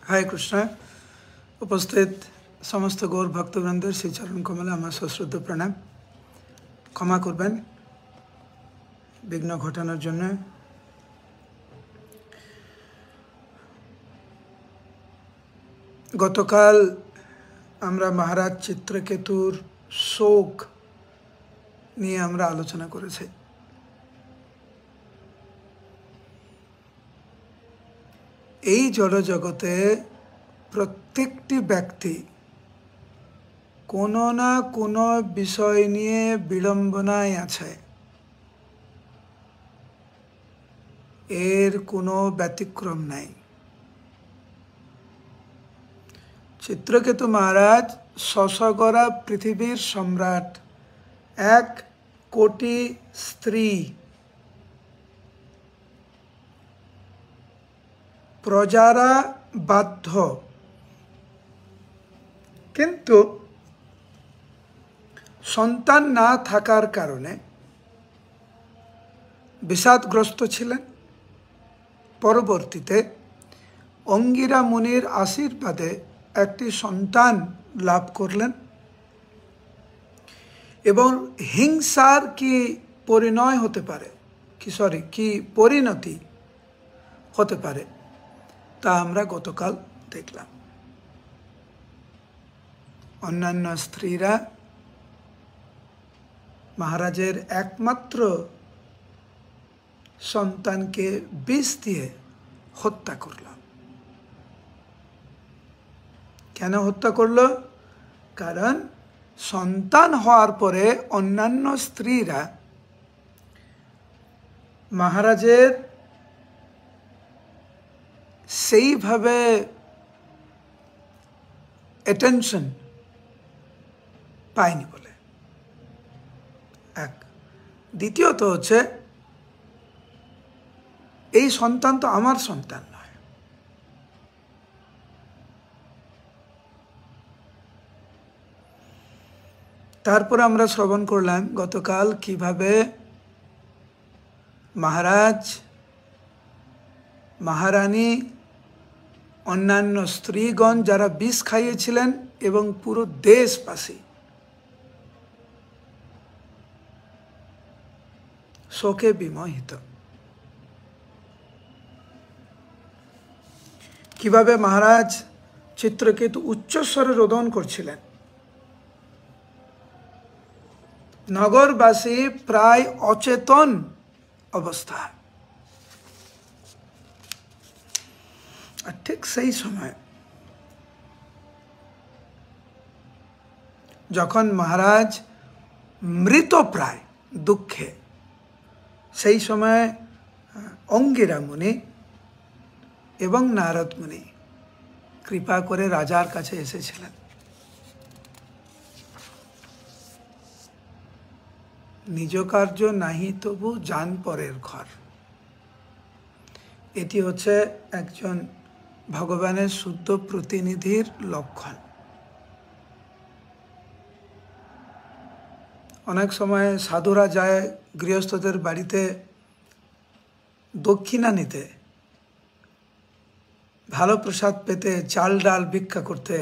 हरे कृष्ण उपस्थित समस्त गौर भक्तवृंद श्री चरण कमले आमार सश्रद्ध प्रणाम क्षमा करबें विघ्न घटानोर जन्य गतकाल आमरा महाराज चित्रकेतुर शोक निये आमरा आलोचना करेছি। এই জড়জগতে প্রত্যেকটি ব্যক্তি কোনো না কোনো বিষয় নিয়ে বিড়ম্বনায় আছে, এর কোনো ব্যতিক্রম নাই। চিত্রকেতু মহারাজ শশগরা পৃথিবীর সম্রাট, 1 কোটি স্ত্রী, প্রজারা বাধ্য, কিন্তু সন্তান না থাকার কারণে বিষাদগ্রস্ত ছিলেন। পরবর্তীতে অঙ্গিরা মুনির আশীর্বাদে একটি সন্তান লাভ করলেন এবং হিংসার কি পরিণয় হতে পারে, কি পরিণতি হতে পারে তা আমরা গতকাল দেখলাম। অন্যান্য স্ত্রীরা মহারাজের একমাত্র সন্তানকে বিষ দিয়ে হত্যা করল। কেন হত্যা করল? কারণ সন্তান হওয়ার পরে অন্যান্য স্ত্রীরা মহারাজের সেইভাবে অ্যাটেনশন পায়নি বলে এক। দ্বিতীয়ত হচ্ছে এই সন্তান তো আমার সন্তান নয়। তারপর আমরা শ্রবণ করলাম গতকাল কিভাবে মহারাজ, মহারানী, অন্যান্য স্ত্রীগণ যারা বিষ খাইয়েছিলেন এবং পুরো দেশবাসী শোকে বিমোহিত। কিভাবে মহারাজ চিত্রকেতু উচ্চস্বরে রোদন করছিলেন। নগরবাসী প্রায় অচেতন অবস্থা। আর ঠিক সেই সময় যখন মহারাজ মৃতপ্রায় দুঃখে, সেই সময় অঙ্গিরা মুনি এবং নারদ মুনি কৃপা করে রাজার কাছে এসেছিলেন। নিজ কার্য নাহি তবু যান পরের ঘর। এটি হচ্ছে একজন ভগবানের শুদ্ধ প্রতিনিধির লক্ষণ। অনেক সময় সাধুরা যায় গৃহস্থদের বাড়িতে দক্ষিণা নিতে, ভালো প্রসাদ পেতে, চাল ডাল ভিক্ষা করতে,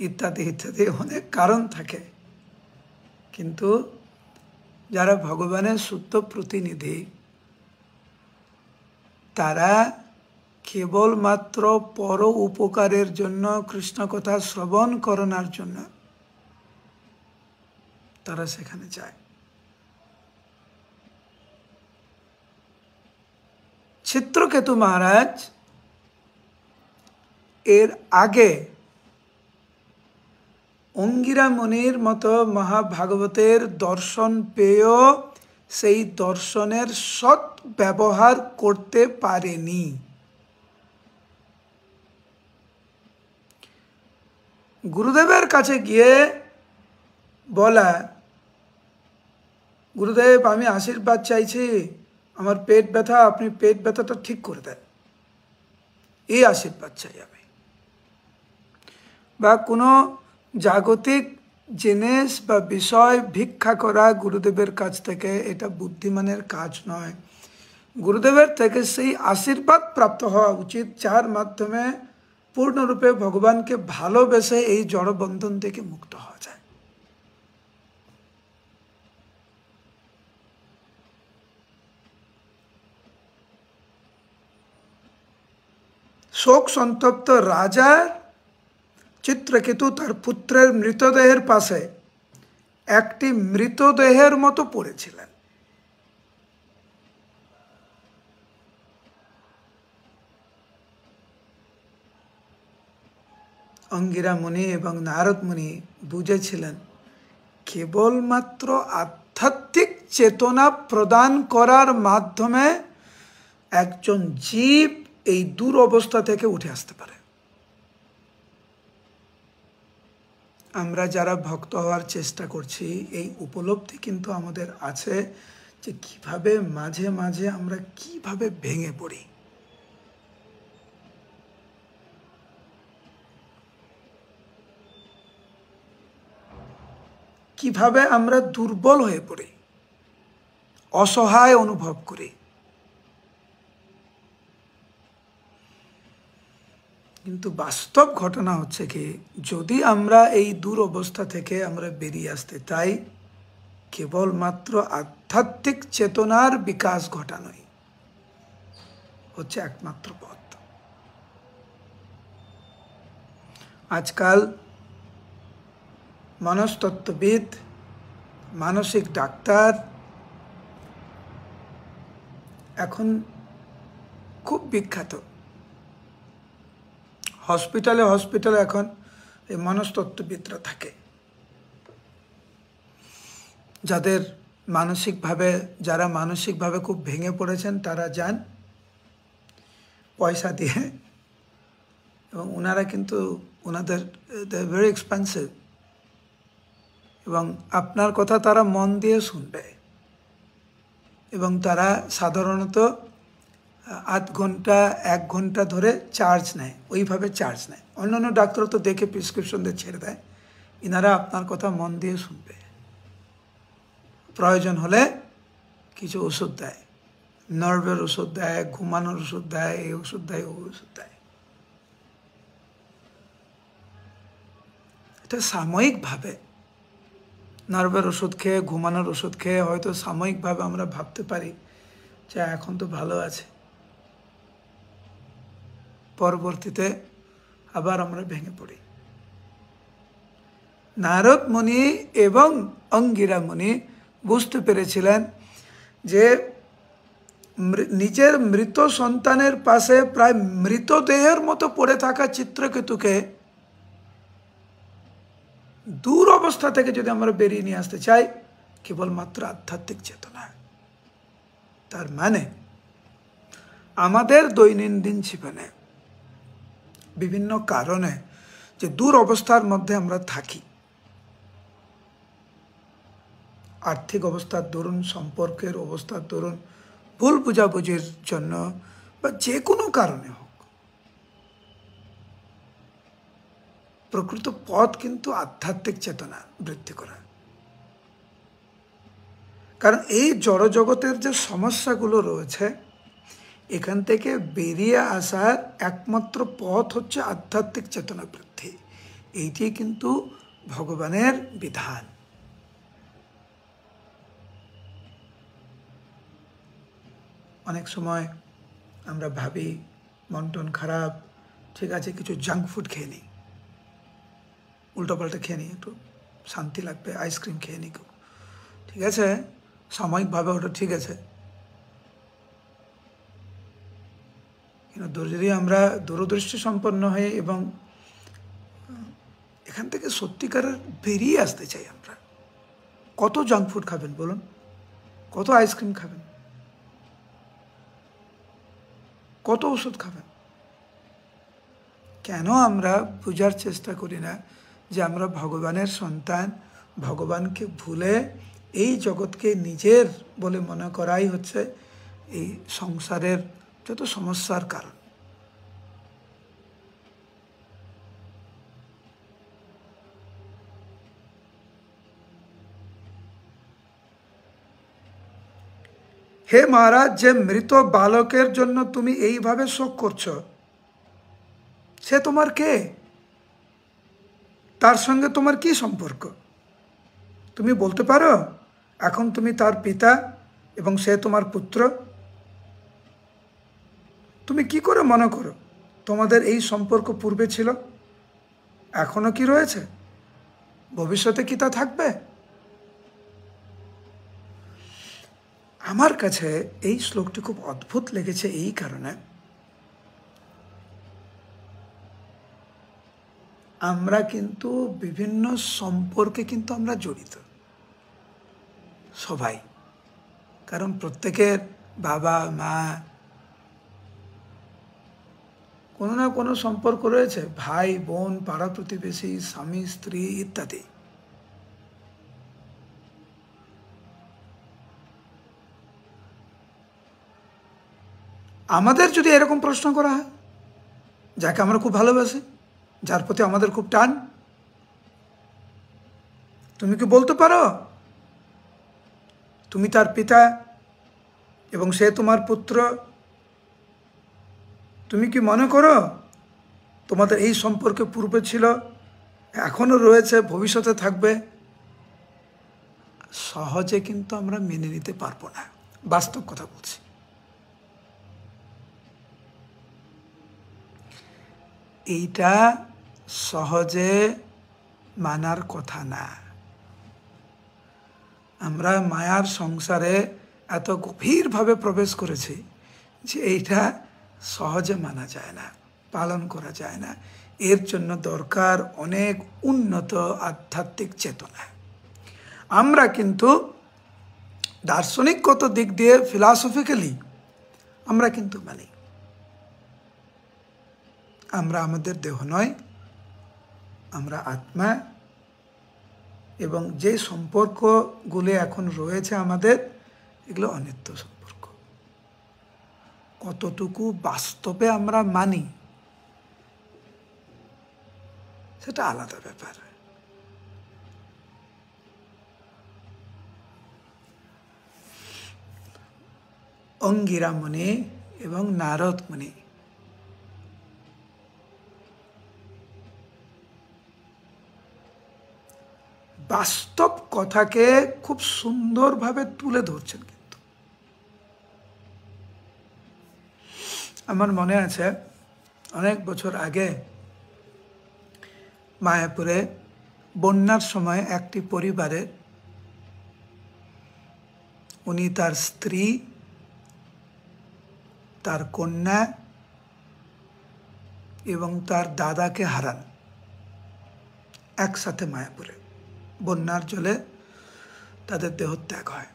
ইত্যাদি ইত্যাদি অনেক কারণ থাকে। কিন্তু যারা ভগবানের শুদ্ধ প্রতিনিধি তারা কেবলমাত্র পর উপকারের জন্য, কৃষ্ণ কথা শ্রবণ করানোর জন্য তারা সেখানে যায়। চিত্রকেতু মহারাজ এর আগে অঙ্গিরা মুনির মতো মহাভাগবতের দর্শন পেয়েও সেই দর্শনের সৎ ব্যবহার করতে পারেনি। গুরুদেবের কাছে গিয়ে বলা, গুরুদেব আমি আশীর্বাদ চাইছি, আমার পেট ব্যথা, আপনি পেট ব্যথাটা ঠিক করে দেন, এই আশীর্বাদ চাই আমি। বা কোনো জাগতিক জিনিস বা বিষয় ভিক্ষা করা গুরুদেবের কাছ থেকে, এটা বুদ্ধিমানের কাজ নয়। গুরুদেবের থেকে সেই আশীর্বাদ প্রাপ্ত হওয়া উচিত যার মাধ্যমে পূর্ণরূপে ভগবানকে ভালোবেসে এই জড় বন্ধন থেকে মুক্ত হওয়া যায়। শোক সন্তপ্ত রাজার চিত্রকেতু তার পুত্রের মৃতদেহের পাশে একটি মৃতদেহের মতো পড়েছিলেন। অঙ্গিরা মুনি এবং নারদ মুনি বুঝেছিলেন কেবলমাত্র আধ্যাত্মিক চেতনা প্রদান করার মাধ্যমে একজন জীব এই দুরবস্থা থেকে উঠে আসতে পারে। আমরা যারা ভক্ত হওয়ার চেষ্টা করছি এই উপলব্ধি কিন্তু আমাদের আছে যে কিভাবে মাঝে মাঝে আমরা কিভাবে ভেঙে পড়ি, কিভাবে আমরা দুর্বল হয়ে পড়ি, অসহায় অনুভব করি। কিন্তু বাস্তব ঘটনা হচ্ছে কি, যদি আমরা এই দুরবস্থা থেকে আমরা বেরিয়ে আসতে চাই, কেবলমাত্র আধ্যাত্মিক চেতনার বিকাশ ঘটানোই হচ্ছে একমাত্র পথ। আজকাল মনস্তত্ত্ববিদ, মানসিক ডাক্তার এখন খুব বিখ্যাত। হসপিটালে হসপিটালে এখন এই মনস্তত্ত্ববিদরা থাকে, যারা মানসিকভাবে খুব ভেঙে পড়েছেন তারা যান পয়সা দিয়ে, এবং ওনারা কিন্তু ওনাদের ভেরি এক্সপেন্সিভ, এবং আপনার কথা তারা মন দিয়ে শুনবে, এবং তারা সাধারণত আধ ঘন্টা 1 ঘন্টা ধরে চার্জ নেয়, ওইভাবে চার্জ নেয়। অন্যান্য ডাক্তার তো দেখে প্রেসক্রিপশন দিয়ে ছেড়ে দেয়, ইনারা আপনার কথা মন দিয়ে শুনবে, প্রয়োজন হলে কিছু ওষুধ দেয়, নার্ভের ওষুধ দেয়, ঘুমানোর ওষুধ দেয়, এই ওষুধ দেয়, ওই ওষুধ দেয়। এটা সাময়িকভাবে, নার্ভের ওষুধ খেয়ে, ঘুমানোর ওষুধ খেয়ে হয়তো সাময়িকভাবে আমরা ভাবতে পারি যে এখন তো ভালো আছে, পরবর্তীতে আবার আমরা ভেঙে পড়ি। নারদ মুনি এবং অঙ্গিরা মুনি বুঝতে পেরেছিলেন যে নিজের মৃত সন্তানের পাশে প্রায় মৃতদেহের মতো পড়ে থাকা চিত্রকেতুকে দূর অবস্থা থেকে যদি আমরা বেরিয়ে নিয়ে আসতে চাই, কেবলমাত্র আধ্যাত্মিক চেতনা। তার মানে আমাদের দৈনন্দিন জীবনে বিভিন্ন কারণে যে দূর অবস্থার মধ্যে আমরা থাকি, আর্থিক অবস্থার দরুন, সম্পর্কের অবস্থার দরুন, ভুল বুঝাবুঝির জন্য, বা যে কোনো কারণে হোক, প্রকৃত পথ কিন্তু আধ্যাত্মিক চেতনা বৃদ্ধি করা। কারণ এই জড়জগতের যে সমস্যাগুলো রয়েছে, এখান থেকে বেরিয়ে আসার একমাত্র পথ হচ্ছে আধ্যাত্মিক চেতনা বৃদ্ধি। এইটি কিন্তু ভগবানের বিধান। অনেক সময় আমরা ভাবি মন টন খারাপ, ঠিক আছে কিছু জাঙ্ক ফুড খেয়ে নিই, উল্টোপাল্টা খেয়ে নিই, একটু শান্তি লাগবে, আইসক্রিম খেয়ে নিই, ঠিক আছে সাময়িকভাবে ওটা ঠিক আছে। কিন্তু যদি আমরা দূরদৃষ্টি সম্পন্ন হই এবং এখান থেকে সত্যিকারের বেরিয়ে আসতে চাই, আমরা কত জাঙ্ক ফুড খাবেন বলুন, কত আইসক্রিম খাবেন, কত ওষুধ খাবেন? কেন আমরা বোঝার চেষ্টা করি না যে আমরা ভগবানের সন্তান, ভগবানকে ভুলে এই জগৎকে নিজের বলে মনে করাই হচ্ছে এই সংসারের যত সমস্যার কারণ। হে মহারাজ, যে মৃত বালকের জন্য তুমি এইভাবে শোক করছো, সে তোমার কে? তার সঙ্গে তোমার কি সম্পর্ক? তুমি বলতে পারো এখন তুমি তার পিতা এবং সে তোমার পুত্র? তুমি কি করে মনে করো তোমাদের এই সম্পর্ক পূর্বে ছিল, এখনো কি রয়েছে, ভবিষ্যতে কি তা থাকবে? আমার কাছে এই শ্লোকটি খুব অদ্ভুত লেগেছে এই কারণে, আমরা কিন্তু বিভিন্ন সম্পর্কে কিন্তু আমরা জড়িত সবাই, কারণ প্রত্যেকের বাবা মা কোনো না কোনো সম্পর্ক রয়েছে, ভাই বোন, পাড়া প্রতিবেশী, স্বামী স্ত্রী ইত্যাদি। আমাদের যদি এরকম প্রশ্ন করা হয়, যাকে আমরা খুব ভালোবাসি, যার প্রতি আমাদের খুব টান, তুমি কি বলতে পারো তুমি তার পিতা এবং সে তোমার পুত্র? তুমি কি মনে করো তোমাদের এই সম্পর্কে পূর্বে ছিল, এখনো রয়েছে, ভবিষ্যতে থাকবে? সহজে কিন্তু আমরা মেনে নিতে পারবো না, বাস্তব কথা বলছি। এইটা সহজে মানার কথা না। আমরা মায়ার সংসারে এত গভীরভাবে প্রবেশ করেছি যে এইটা সহজে মানা যায় না, পালন করা যায় না। এর জন্য দরকার অনেক উন্নত আধ্যাত্মিক চেতনা। আমরা কিন্তু দার্শনিকগত দিক দিয়ে, ফিলসফিক্যালি আমরা কিন্তু মানি আমরা আমাদের দেহ নয়, আমরা আত্মা, এবং যে সম্পর্কগুলি এখন রয়েছে আমাদের, এগুলো অনিত্য সম্পর্ক। কতটুকু বাস্তবে আমরা মানি সেটা আলাদা ব্যাপার। অঙ্গিরা মুনি এবং নারদ মুনি বাস্তব কথাকে খুব সুন্দরভাবে তুলে ধরছেন। কিন্তু আমার মনে আছে অনেক বছর আগে মায়াপুরে বন্যার সময় একটি পরিবারে উনি তার স্ত্রী, তার কন্যা এবং তার দাদাকে হারান একসাথে। মায়াপুরে বন্যার জলে তাদের দেহত্যাগ হয়।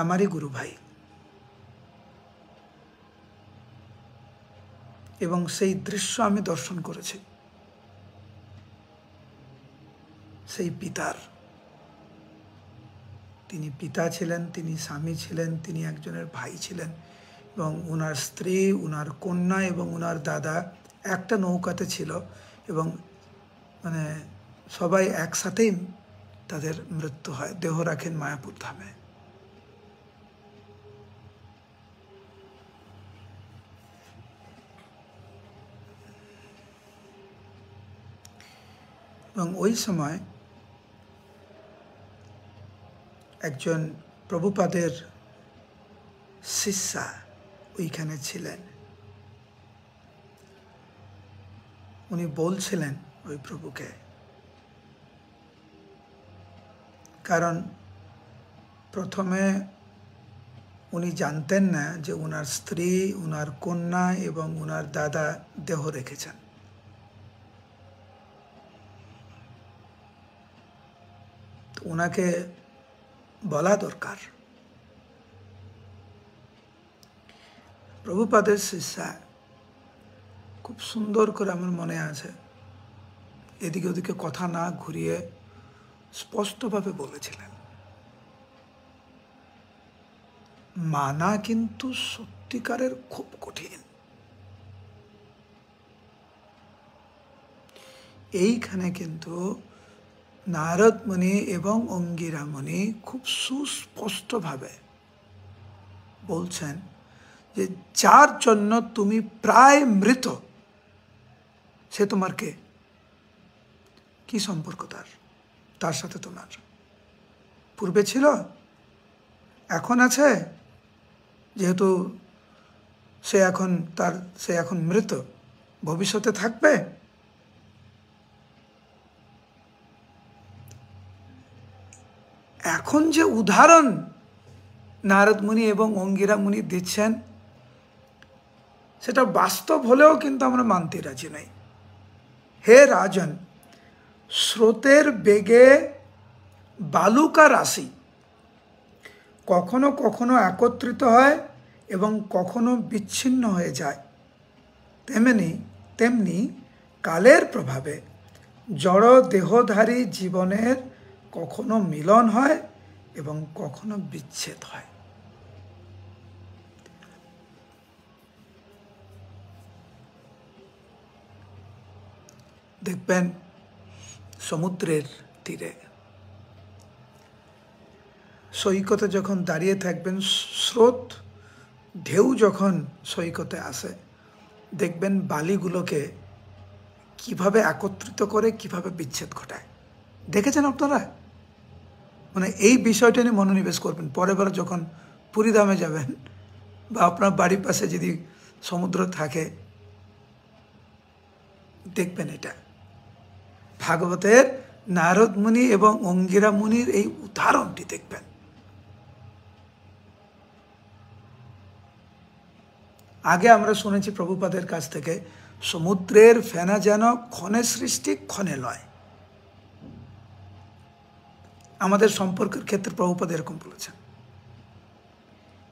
আমারই গুরু ভাই, এবং সেই দৃশ্য আমি দর্শন করেছি। সেই পিতার, তিনি পিতা ছিলেন, তিনি স্বামী ছিলেন, তিনি একজনের ভাই ছিলেন, এবং ওনার স্ত্রী, ওনার কন্যা এবং ওনার দাদা একটা নৌকাতে ছিল, এবং মানে সবাই একসাথেই তাদের মৃত্যু হয়। দেহ রাখেন মায়াপুর ধামে। এবং ওই সময় একজন প্রভুপাদের শিষ্যা ওইখানে ছিলেন। উনি বলছিলেন ওই প্রভুকে, কারণ প্রথমে উনি জানতেন না যে ওনার স্ত্রী, ওনার কন্যা এবং ওনার দাদা দেহ রেখেছেন। তো ওনাকে বলা দরকার। প্রভুপাদের শিষ্যা খুব সুন্দর করে, আমার মনে আছে, এদিকে ওদিকে কথা না ঘুরিয়ে স্পষ্টভাবে বলেছিলেন, মানা কিন্তু সত্যিকারের খুব কঠিন। এইখানে কিন্তু নারদ মুনি এবং অঙ্গিরা মুনি খুব সুস্পষ্টভাবে বলছেন যে যার জন্য তুমি প্রায় মৃত, সে তোমার কে? কি সম্পর্ক তার সাথে তোমার? পূর্বে ছিল, এখন আছে, যেহেতু সে এখন মৃত, ভবিষ্যতে থাকবে? এখন যে উদাহরণ নারদ মুনি এবং অঙ্গিরা মুনি দিচ্ছেন, সেটা বাস্তব হলেও কিন্তু আমরা মানতে রাজি নাই। হে রাজন, স্রোতের বেগে বালুকা রাশি কখনো কখনো একত্রিত হয় এবং কখনো বিচ্ছিন্ন হয়ে যায়, তেমনি কালের প্রভাবে জড় দেহধারী জীবনের কখনো মিলন হয় এবং কখনো বিচ্ছেদ হয়। দেখবেন সমুদ্রের তীরে সৈকতে যখন দাঁড়িয়ে থাকবেন, স্রোত ঢেউ যখন সৈকতে আসে, দেখবেন বালিগুলোকে কিভাবে একত্রিত করে, কিভাবে বিচ্ছেদ ঘটায়। দেখেছেন আপনারা? মানে এই বিষয়টা নিয়ে মনোনিবেশ করবেন। পরের বার যখন পুরীধামে যাবেন বা আপনার বাড়ির পাশে যদি সমুদ্র থাকে, দেখবেন এটা। ভাগবতের নারদ মুনি এবং অঙ্গিরা মুনির এই উদাহরণটি দেখবেন। আগে আমরা শুনেছি প্রভুপাদের কাছ থেকে, সমুদ্রের ফেনা যেন ক্ষণে সৃষ্টি ক্ষণে লয়। আমাদের সম্পর্কের ক্ষেত্রে প্রভুপাদ এরকম বলেছেন।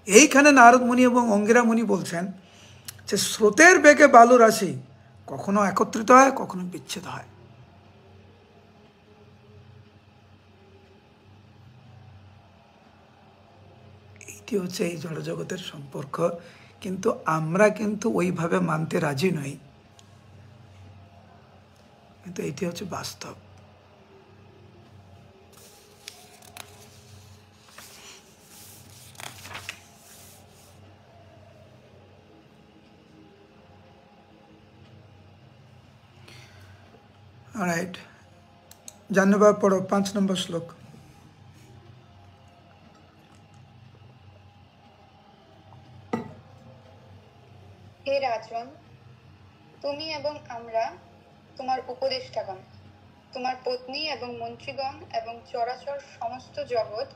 এইখানে নারদ মুনি এবং অঙ্গিরা মুনি বলছেন যে স্রোতের বেগে বালু রাশি কখনো একত্রিত হয়, কখনো বিচ্ছেদ হয়। এইটি হচ্ছে এই জড়জগতের সম্পর্ক, কিন্তু আমরা কিন্তু ওইভাবে মানতে রাজি নই। কিন্তু এটি হচ্ছে বাস্তব। অলরাইট, জানবার পড়ো 5 নম্বর শ্লোক। হে রাজন, তুমি এবং আমরা তোমার উপদেষ্টাগণ, তোমার পত্নী এবং মন্ত্রীগণ এবং চরাচর সমস্ত জগৎ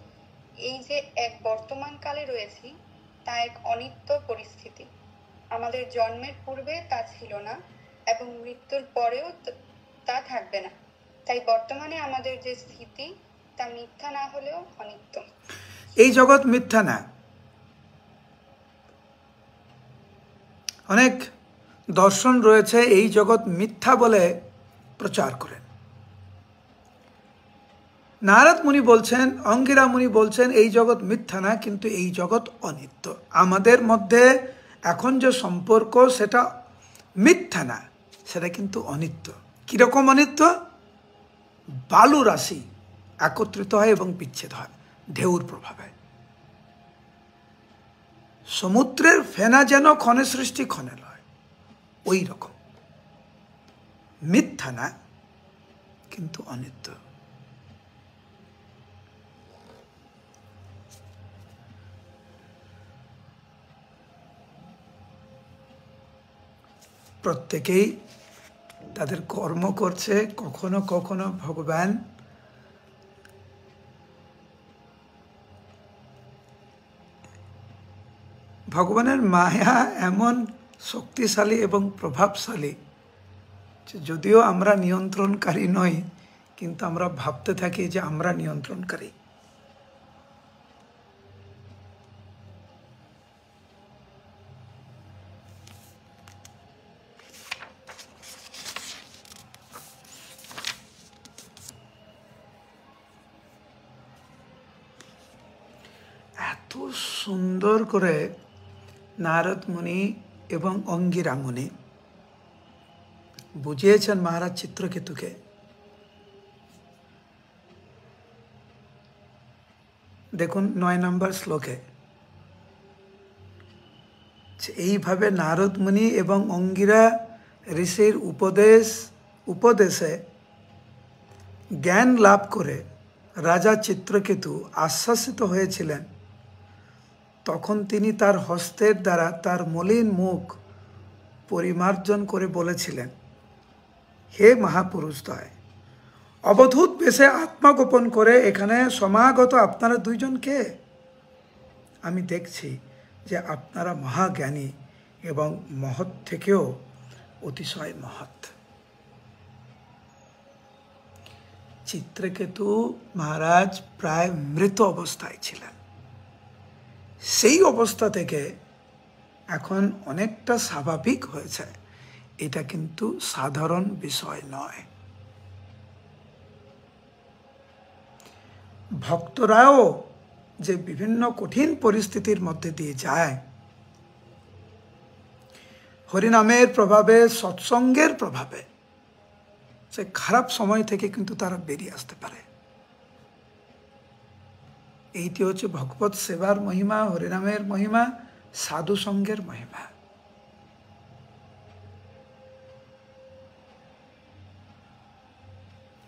এই যে এক বর্তমান কালে রয়েছি, তা এক অনিত্য পরিস্থিতি। আমাদের জন্মের পূর্বে তা ছিল না এবং মৃত্যুর পরেও তা থাকবে না। তাই বর্তমানে আমাদের যে স্থিতি, তা মিথ্যা না হলেও অনিত্য। এই জগৎ মিথ্যা না। অনেক দর্শন রয়েছে এই জগৎ মিথ্যা বলে প্রচার করেন। নারদ মুনি বলছেন, অঙ্গিরা মুনি বলছেন এই জগৎ মিথ্যা না, কিন্তু এই জগৎ অনিত্য। আমাদের মধ্যে এখন যে সম্পর্ক, সেটা মিথ্যা না, সেটা কিন্তু অনিত্য। কিরকম অনিত্য? বালু রাশি একত্রিত হয় এবং বিচ্ছেদ হয় ঢেউর প্রভাবে। সমুদ্রের ফেনা যেন ক্ষণে সৃষ্টি ক্ষণে লয়, ওই রকম। মিথ্যা না, কিন্তু অনিত্য। প্রত্যেকেই তাদের কর্ম করছে। কখনো কখনো ভগবানের মায়া এমন শক্তিশালী এবং প্রভাবশালী যে যদিও আমরা নিয়ন্ত্রণকারী নই, কিন্তু আমরা ভাবতে থাকি যে আমরা নিয়ন্ত্রণকারী। এত সুন্দর করে নারদ মুনি এবং অঙ্গিরা মুনি বুঝিয়েছেন মহারাজ চিত্রকেতুকে। দেখুন 9 নম্বর শ্লোকে, এইভাবে নারদ মুনি এবং অঙ্গিরা ঋষির উপদেশে জ্ঞান লাভ করে রাজা চিত্রকেতু আশ্বাসিত হয়েছিলেন। তখন তিনি তার হস্তের দ্বারা তার মলিন মুখ পরিমার্জন করে বলেছিলেন, হে মহাপুরুষদ্বয়, অবধূত বেশে আত্মগোপন করে এখানে সমাগত আপনারা দুইজন কে? আমি দেখছি যে আপনারা মহাজ্ঞানী এবং মহৎ থেকেও অতিশয় মহৎ। চিত্রকেতু মহারাজ প্রায় মৃত অবস্থায় ছিলেন। সেই অবস্থা থেকে এখন অনেকটা স্বাভাবিক হয়েছে, এটা কিন্তু সাধারণ বিষয় নয়। ভক্তরাও যে বিভিন্ন কঠিন পরিস্থিতির মধ্যে দিয়ে যায়, হরিনামের প্রভাবে, সৎসঙ্গের প্রভাবে সে খারাপ সময় থেকে কিন্তু তারা বেরিয়ে আসতে পারে। এইটি হচ্ছে ভগবত সেবার মহিমা, হরিনামের মহিমা, সাধু সঙ্গের মহিমা।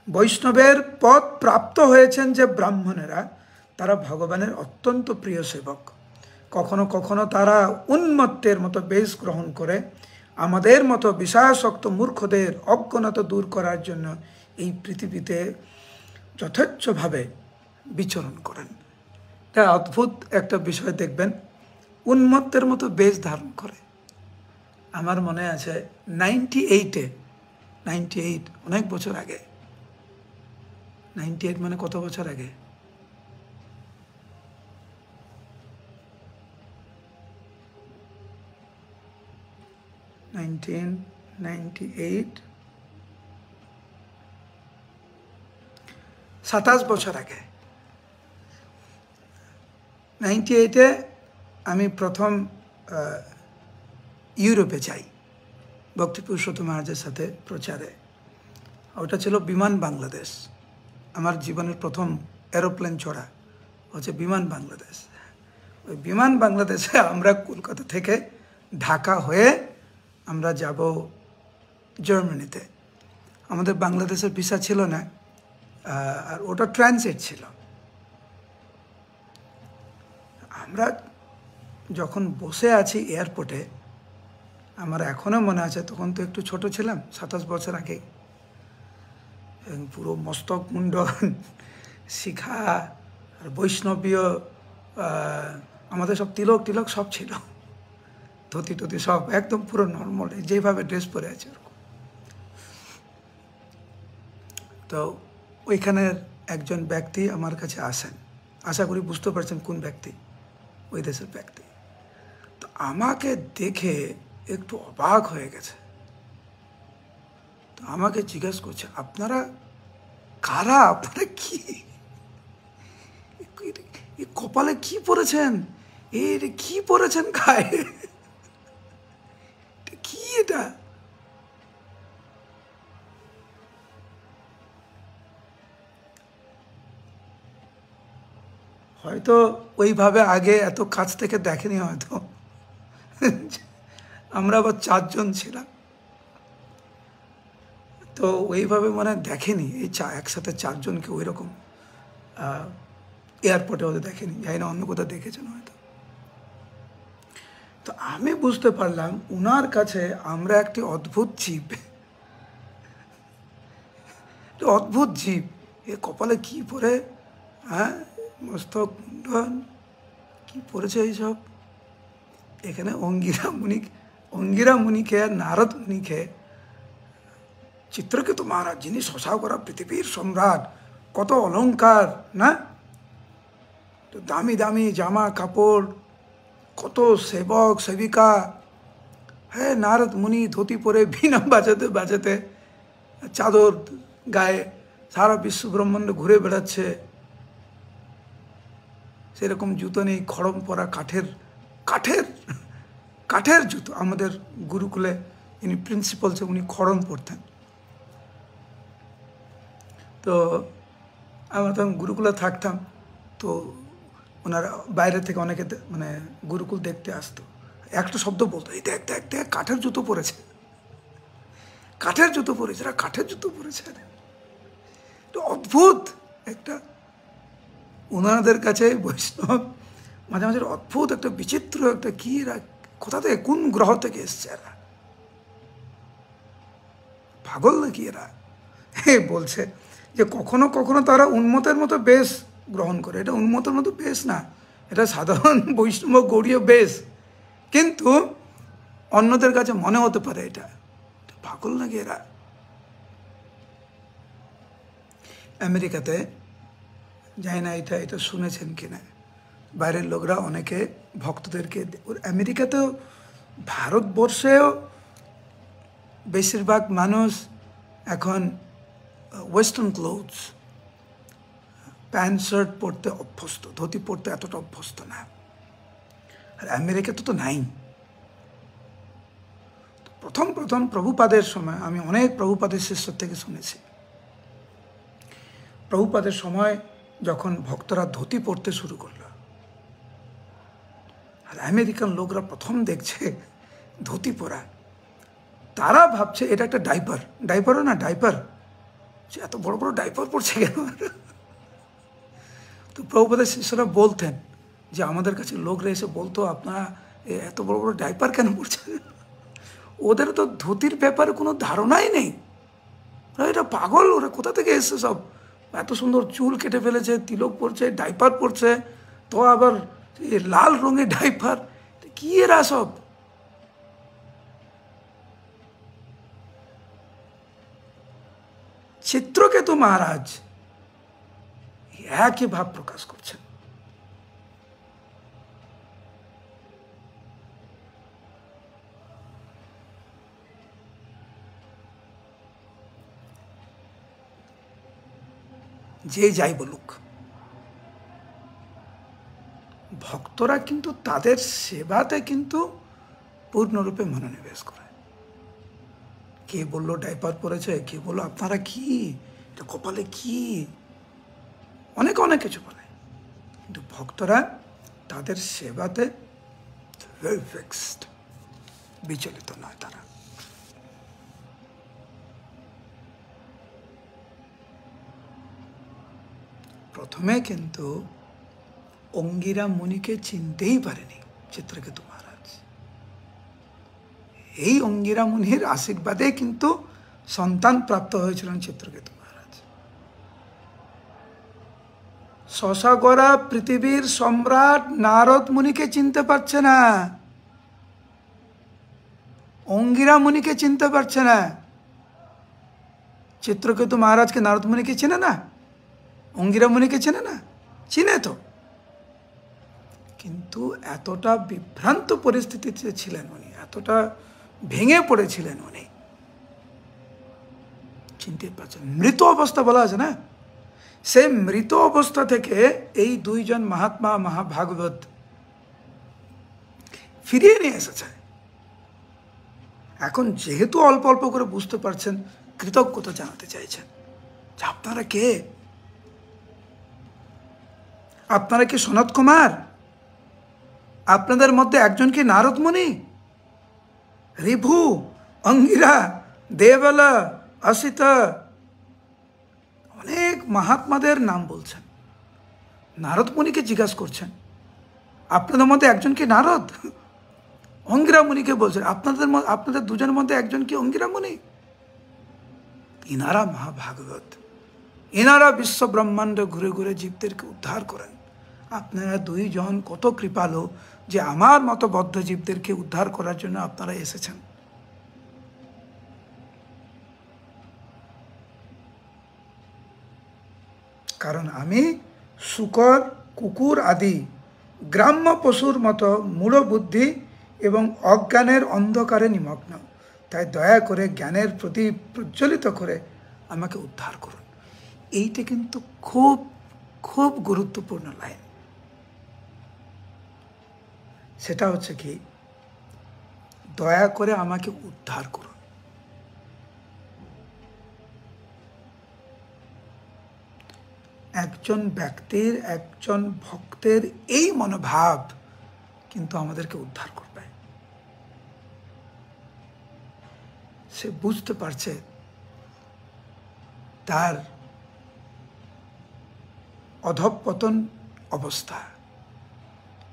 বৈষ্ণবের পদ প্রাপ্ত হয়েছেন যে ব্রাহ্মণেরা, তারা ভগবানের অত্যন্ত প্রিয় সেবক। কখনো কখনো তারা উন্মত্তের মতো বেশ গ্রহণ করে আমাদের মতো বিষয়াসক্ত মূর্খদের অজ্ঞানতা দূর করার জন্য এই পৃথিবীতে যথেচ্ছভাবে বিচরণ করেন। এটা অদ্ভুত একটা বিষয় দেখবেন, উন্মত্তের মতো বেশ ধারণ করে। আমার মনে আছে 98 অনেক বছর আগে, 98 মানে কত বছর আগে? 1998, 27 বছর আগে, 98-এ আমি প্রথম ইউরোপে যাই ভক্তি পুরুষোত্তম মহারাজের সাথে প্রচারে। ওটা ছিল বিমান বাংলাদেশ। আমার জীবনের প্রথম এরোপ্লেন চড়া হচ্ছে বিমান বাংলাদেশ। ওই বিমান বাংলাদেশে আমরা কলকাতা থেকে ঢাকা হয়ে আমরা যাব জার্মানিতে। আমাদের বাংলাদেশের ভিসা ছিল না, আর ওটা ট্রানজিট ছিল। আমরা যখন বসে আছি এয়ারপোর্টে, আমার এখনও মনে আছে, তখন তো একটু ছোট ছিলাম, 27 বছর আগে, পুরো মস্তক মুন্ডন, শিখা আর বৈষ্ণবীয় আমাদের সব তিলক টিলক সব ছিল, ধুতি টতি সব একদম পুরো নর্মাল, যেভাবে ড্রেস পরে আছে ওরকম। তো ওইখানের একজন ব্যক্তি আমার কাছে আসেন, আশা করি বুঝতে পারছেন কোন ব্যক্তি, ওই দেশের ব্যক্তি। তো আমাকে দেখে একটু অবাক হয়ে গেছে। তো আমাকে জিজ্ঞেস করছে, আপনারা কারা? আপনারা কি কপালে কি পরেছেন? কি পরেছেন গায়ে? কি এটা? হয়তো ওইভাবে আগে এত কাছ থেকে দেখেনি হয়তো। আমরা আবার 4 জন ছিলাম, তো ওইভাবে মানে দেখেনি এই একসাথে 4 জনকে ওই রকম এয়ারপোর্টে হয়তো দেখেনি, জানি না অন্য কোথাও দেখেছেন হয়তো। তো আমি বুঝতে পারলাম উনার কাছে আমরা একটি অদ্ভুত জীব, অদ্ভুত জীব। এ কপালে কি পরে, হ্যাঁ, মস্তক মুন্ডন কি পড়েছে এইসব। এখানে অঙ্গিরা মুনিকে আর নারদ মুনিকে চিত্রকেতু মহারাজ, যিনি শশা করা পৃথিবীর সম্রাট, কত অলংকার না, তো দামি দামি জামা কাপড়, কত সেবক সেবিকা, হ্যাঁ, নারদ মুনি ধুতি পরে বীণা বাজাতে বাজাতে, চাদর গায়ে সারা বিশ্ব ব্রহ্মাণ্ড ঘুরে বেড়াচ্ছে। সেরকম জুতো নেই, খড়ম পরা কাঠের জুতো। আমাদের গুরুকুলে ইনি প্রিন্সিপাল, উনি খড়ম পরতেন। তো আমরা তখন গুরুকুলে থাকতাম, তো ওনারা বাইরে থেকে অনেকে মানে গুরুকুল দেখতে আসতো। একটা শব্দ বলতো, এই দেখ দেখ দেখ কাঠের জুতো পরেছে, কাঠের জুতো পরেছে, এরা কাঠের জুতো পরেছে। অদ্ভুত একটা, ওনাদের কাছে বৈষ্ণব মাঝে মাঝে অদ্ভুত একটা বিচিত্র একটা, কি এরা কোথা থেকে, কোন গ্রহ থেকে এসছে, এরা পাগল নাকি এরা? বলছে যে কখনো কখনো তারা উন্মতের মতো বেশ গ্রহণ করে। এটা উন্মতের মতো বেশ না, এটা সাধারণ বৈষ্ণব গৌড়ীয় বেশ, কিন্তু অন্যদের কাছে মনে হতে পারে এটা পাগল নাকি এরা। আমেরিকাতে, জানি না এটা এটা শুনেছেন কিনা, বাইরের লোকরা অনেকে ভক্তদেরকে, আমেরিকাতেও ভারতবর্ষেও বেশিরভাগ মানুষ এখন ওয়েস্টার্ন ক্লোথস, প্যান্ট শার্ট পরতে অভ্যস্ত, ধুতি পরতে এতটা অভ্যস্ত না। আর আমেরিকাতে তো নাই। প্রথম প্রথম প্রভুপাদের সময়, আমি অনেক প্রভুপাদের শিষ্যর থেকে শুনেছি, প্রভুপাদের সময় যখন ভক্তরা ধুতি পরতে শুরু করলো, আর আমেরিকান লোকরা প্রথম দেখছে ধুতি পরা, তারা ভাবছে এটা একটা ডাইপার, ডাইপারও না ডাইপার, এত বড় বড় ডাইপার পড়ছে কেন? তো প্রভুপাদের শিষ্যরা বলতেন যে আমাদের কাছে লোকরা এসে বলতো, আপনারা এত বড় বড় ডাইপার কেন পড়ছেন? ওদের তো ধুতির ব্যাপারে কোনো ধারণাই নেই, এটা পাগল, ওরা কোথা থেকে এসছে সব, এত সুন্দর চুল কেটে ফেলেছে, তিলক পরছে, ডাইপার পরছে, তো আবার লাল রঙের ডাইপার, কি এরা সব? চিত্রকেতু মহারাজ একই ভাব প্রকাশ করছেন। যে যাই বলুক, ভক্তরা কিন্তু তাদের সেবাতে কিন্তু পূর্ণরূপে মনোনিবেশ করে। কে বললো ডাইপার পরেছে, কে বললো আপনারা কি এটা কপালে কি, অনেক অনেক কিছু বলে, কিন্তু ভক্তরা তাদের সেবাতে very fixed, বিচলিত নয় তারা। প্রথমে কিন্তু অঙ্গিরা মুনিকে চিনতেই পারেনি চিত্রকেতু মহারাজ। এই অঙ্গিরা মুনির আশীর্বাদে কিন্তু সন্তান প্রাপ্ত হয়েছিলেন চিত্রকেতু মহারাজ। শশাগরা পৃথিবীর সম্রাট নারদ মুনিকে চিনতে পারছে না, অঙ্গিরা মুনিকে চিনতে পারছে না। চিত্রকেতু মহারাজকে নারদ মুনিকে চেনে না, অঙ্গিরা মুনিকে চেনে না, চিনে তো, কিন্তু এতটা বিভ্রান্ত পরিস্থিতিতে ছিলেন উনি, এতটা ভেঙে পড়েছিলেন উনি, চিনতে পারছেন। মৃত অবস্থা বলা আছে না, সেই মৃত অবস্থা থেকে এই দুইজন মহাত্মা মহাভাগবত ফিরিয়ে নিয়ে এসেছে। এখন যেহেতু অল্প অল্প করে বুঝতে পারছেন, কৃতজ্ঞতা জানাতে চাইছেন যে আপনারা কে, আপনারা কি সনত কুমার, আপনাদের মধ্যে একজন কি নারদ মুনি, রিভু, অঙ্গিরা, দেবলা, অসিত, অনেক মহাত্মাদের নাম বলছেন, নারদ মুনিকে জিজ্ঞাসা করছেন আপনাদের মধ্যে একজন কি নারদ, অঙ্গিরা মুনিকে বলছেন আপনাদের দুজনের মধ্যে একজন কি অঙ্গিরা মুনি। ইনারা মহাভাগবত, এনারা বিশ্ব ব্রহ্মাণ্ড ঘুরে ঘুরে জীবদেরকে উদ্ধার করেন। আপনারা দুইজন কত কৃপালু যে আমার মতো বদ্ধ জীবদেরকে উদ্ধার করার জন্য আপনারা এসেছেন। কারণ আমি শূকর, কুকুর আদি গ্রাম্য পশুর মতো মূঢ় বুদ্ধি এবং অজ্ঞানের অন্ধকারে নিমগ্ন, তাই দয়া করে জ্ঞানের প্রতি প্রজ্বলিত করে আমাকে উদ্ধার করুন। এইটা কিন্তু খুব খুব গুরুত্বপূর্ণ লাইন। সেটা হচ্ছে কি, দয়া করে আমাকে উদ্ধার করুন। একজন ব্যক্তির, একজন ভক্তের এই মনোভাব কিন্তু আমাদেরকে উদ্ধার করবে। সে বুঝতে পারছে তার অধঃপতন অবস্থা,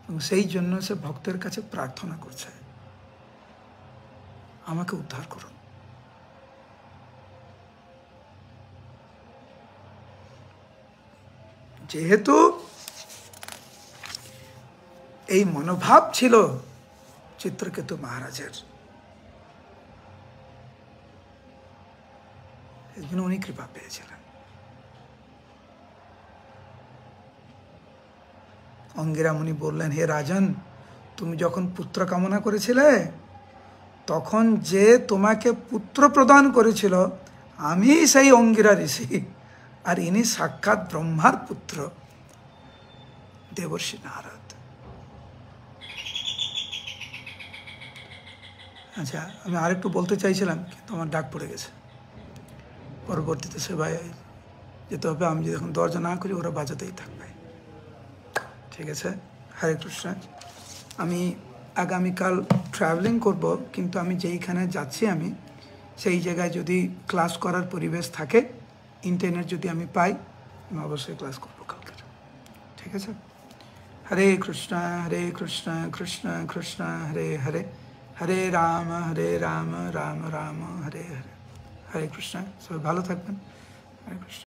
এবং সেই জন্য সে ভক্তের কাছে প্রার্থনা করছে, আমাকে উদ্ধার করুন। যেহেতু এই মনোভাব ছিল চিত্রকেতু মহারাজের, এই জন্য উনি কৃপা পেয়েছিলেন। অঙ্গিরা মুনি বললেন, হে রাজন, তুমি যখন পুত্র কামনা করেছিলে তখন যে তোমাকে পুত্র প্রদান করেছিল আমি সেই অঙ্গিরা ঋষি, আর ইনি সাক্ষাৎ ব্রহ্মার পুত্র দেবর্ষি নারদ। আচ্ছা, আমি আরেকটু বলতে চাইছিলাম কিন্তু আমার ডাক পড়ে গেছে, পরবর্তীতে সেবায় যেতে হবে। আমি যদি এখন দরজা না করি ওরা বাজাতেই থাকবে। ঠিক আছে, হরে কৃষ্ণ। আমি আগামীকাল ট্রাভেলিং করব, কিন্তু আমি যেইখানে যাচ্ছি আমি সেই জায়গায় যদি ক্লাস করার পরিবেশ থাকে, ইন্টারনেট যদি আমি পাই, আমি অবশ্যই ক্লাস করবো কালকে। ঠিক আছে, হরে কৃষ্ণ কৃষ্ণ কৃষ্ণ হরে হরে, হরে রাম রাম রাম হরে হরে। হরে কৃষ্ণ, সবাই ভালো থাকবেন। হরে কৃষ্ণ।